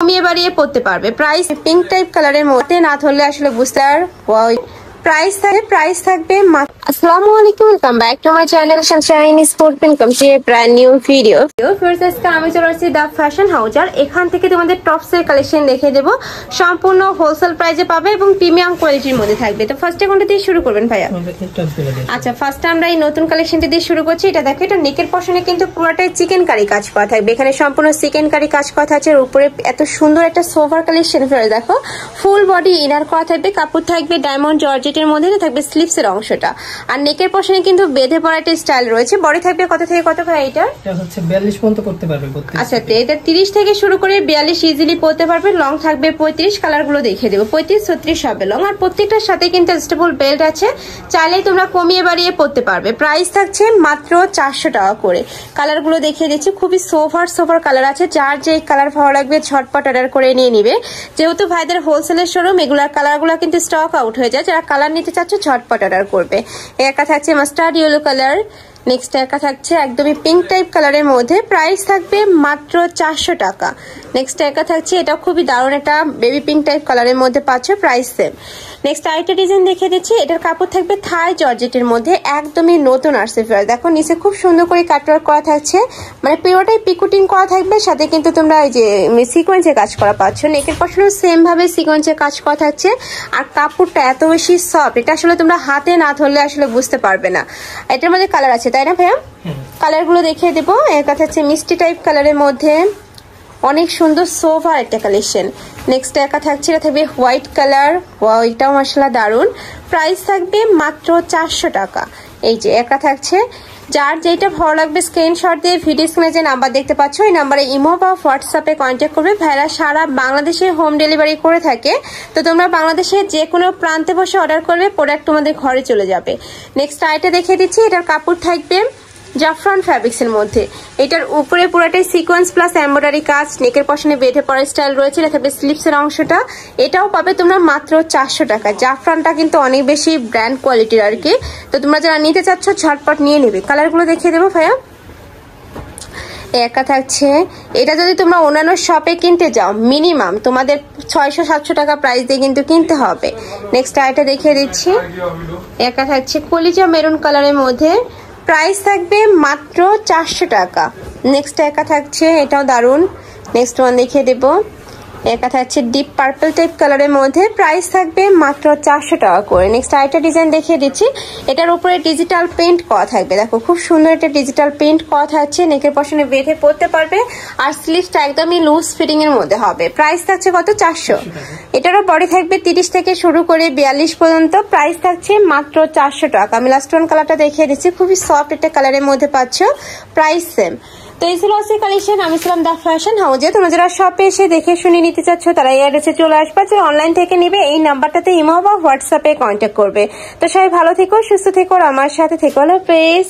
কমিয়ে বাড়িয়ে পড়তে পারবে। প্রাইস পিঙ্ক টাইপ কালারের মধ্যে, না ধরলে আসলে বুঝতে আর প্রাইস থাকবে। আসসালামু আলাইকুম, welcome back to my channel sunshine sport welcome to a brand new video. First আজকে আমি চলে আসছি দা ফ্যাশন হাউস, আর এখান থেকে তোমাদের টপসের কালেকশন দেখে দেবো। সম্পূর্ণ হোলসেল প্রাইসে পাবে এবং প্রিমিয়াম কোয়ালিটির মধ্যে থাকবে। তো ফার্স্টে কোনটা দিয়ে শুরু করবেন ভাইয়া? আচ্ছা, ফার্স্টে আমরা এই নতুন কালেকশনটা দিয়ে শুরু করছি। এটা দেখো, এটা নেকের পশনে কিন্তু পুরোটাই চিকেন কারি কাজ করা থাকবে। এখানে সম্পূর্ণ চিকেন কারি কাজ করা আছে। উপরে এত সুন্দর একটা সোভার কালেকশন দেখো, ফুল বডি ইনার করা থাকবে। কাপড় থাকবে ডায়মন্ড জর্জেটের মধ্যে, থাকবে স্লিভসের অংশটা। আর নেকের পশনে কিন্তু বেঁধে পড়া একটা স্টাইল রয়েছে। বডি থাকবে কত থেকে কত ভাই? এটা হচ্ছে 42 পর্যন্ত করতে পারবে। আচ্ছা, এটা 30 থেকে শুরু করে 42 ইজিলি পড়তে পারবে। লং থাকবে 35, কালার গুলো দেখিয়ে দেবো। 35, 36 হবে লং। আর প্রত্যেকটার সাথে কিন্তু অ্যাডজাস্টেবল বেল্ট আছে, চাইলেই তোমরা কমিয়ে বাড়িয়ে পড়তে পারবে। প্রাইস থাকছে মাত্র 400 টাকা করে। কালার গুলো দেখিয়ে দিচ্ছি, খুবই সোভার কালার আছে। যার যে কালার ভালো লাগবে ঝটপট অর্ডার করে নিয়ে নিবে। যেহেতু ভাইদের হোলসেলের শোরুম, এগুলার কালার গুলো কিন্তু স্টক আউট হয়ে যায়। যারা কালার নিতে চাচ্ছ ঝটপট অর্ডার করবে। একা থাকছে মাস্টার্ড ইয়েলো কালার, নেক্সট একা থাকছে একদমই পিঙ্ক টাইপ কালারের মধ্যে। প্রাইস থাকবে মাত্র 400 টাকা। নেক্সট একা থাকছে, এটা খুবই দারুণ একটা বেবি পিঙ্ক টাইপ কালারের মধ্যে পাচ্ছ, প্রাইস সেম। নেক্সট আরেকটা ডিজাইন দেখিয়ে দিচ্ছি। এটার কাপড় থাকবে থাই জর্জেটের মধ্যে, একদমই নতুন আসছে। দেখো নিচে খুব সুন্দর করে কাটওয়ার্ক করা থাকছে, মানে পুরোটাই পিকুটিং করা থাকবে। সাথে কিন্তু তোমরা এই যে সিকোয়েন্সে কাজ করা পাচ্ছ। নেকের পশনেও সেম ভাবে সিকোয়েন্সে কাজ করা থাকছে। আর কাপড়টা এত বেশি সফট, এটা আসলে তোমরা হাতে না ধরলে আসলে বুঝতে পারবে না। এটার মধ্যে কালার আছে, তাই না ভাইয়া? কালার গুলো দেখিয়ে দেবো। এর কথা হচ্ছে মিষ্টি টাইপ কালারের মধ্যে, অনেক সুন্দর সোভার একটা কালেকশন। নেক্সট একা থাকছে, এটা থাকবে হোয়াইট কালার। এটাও মাশাআল্লাহ দারুন। প্রাইস থাকবে মাত্র 400 টাকা। এই যে একা থাকছে, যার যেটা ভালো লাগবে স্ক্রিনশট দিয়ে ভিডিও স্ক্রিনে যে নাম্বার দেখতে পাচ্ছ, এই নাম্বারে ইমো বা হোয়াটসঅ্যাপে কন্ট্যাক্ট করবে। ভাইরা সারা বাংলাদেশে হোম ডেলিভারি করে থাকে। তো তোমরা বাংলাদেশের যে কোনো প্রান্তে বসে অর্ডার করবে, প্রোডাক্ট তোমাদের ঘরে চলে যাবে। নেক্সট আইটা দেখিয়ে দিচ্ছি। এটার কাপড় থাকবে জাফরান ফ্যাব্রিক্স এর মধ্যে। এটার উপরে পুরোটাই সিকোয়েন্স প্লাস এমব্রয়ডারি কাজ। নেকের পশনে বেঁধে পড়া স্টাইল রয়েছে। এটা থাকবে স্লিভসের অংশটা। এটাও পাবে তোমরা মাত্র 400 টাকা। জাফরানটা কিন্তু অনেক বেশি ব্র্যান্ড কোয়ালিটির আর কি। তো তোমরা যারা নিতে চাচ্ছ ঝটপট নিয়ে নেবে। কালারগুলো দেখিয়ে দেবো ভাইয়া। একা থাকছে, এটা যদি তোমরা অন্যান্য শপে কিনতে যাও মিনিমাম তোমাদের 600-700 টাকা প্রাইস দিয়ে কিন্তু কিনতে হবে। নেক্সট আইটা দেখিয়ে দিচ্ছি। একা থাকছে কলিজা মেরুন কালারের মধ্যে। প্রাইস থাকবে মাত্র 400 টাকা। নেক্সট একা থাকছে, এটাও দারুন। নেক্সট ওয়ান দেখিয়ে দেবো। একা থাকছে ডিপ পার্পল টাইপ কালারের মধ্যে। প্রাইস থাকবে মাত্র 400 টাকা করে। নেক্সট আরেকটা ডিজাইন দেখিয়ে দিচ্ছি। এটার উপরে ডিজিটাল পেইন্ট করা থাকবে। দেখো খুব সুন্দর একটা ডিজিটাল পেইন্ট করা থাকছে। নেকের পশনে বেঁধে পড়তে পারবে। আর স্লিভসটা একদমই লুজ ফিটিং এর মধ্যে হবে। প্রাইস থাকছে কত? 400। এটারও বডি থাকবে 30 থেকে শুরু করে 42 পর্যন্ত। প্রাইস থাকছে মাত্র 400 টাকা। আমি লাস্ট ওয়ান কালারটা দেখিয়ে দিচ্ছি, খুবই সফট একটা কালারের মধ্যে পাচ্ছ, প্রাইস সেম। তো এই ছিল আজকের কালেকশন। আমি ছিলাম দা ফ্যাশন হাউজে। তোমরা যারা শপে এসে দেখে শুনে নিতে চাচ্ছ, তারা এই অ্যাড্রেসে চলে আসবে। যারা অনলাইন থেকে নিবে, এই নাম্বারটাতে ইমো বা হোয়াটসঅ্যাপে কন্ট্যাক্ট করবে। তো সবাই ভালো থেকো, সুস্থ থেকো, আমার সাথে থেকো। আল্লাহ হাফেজ।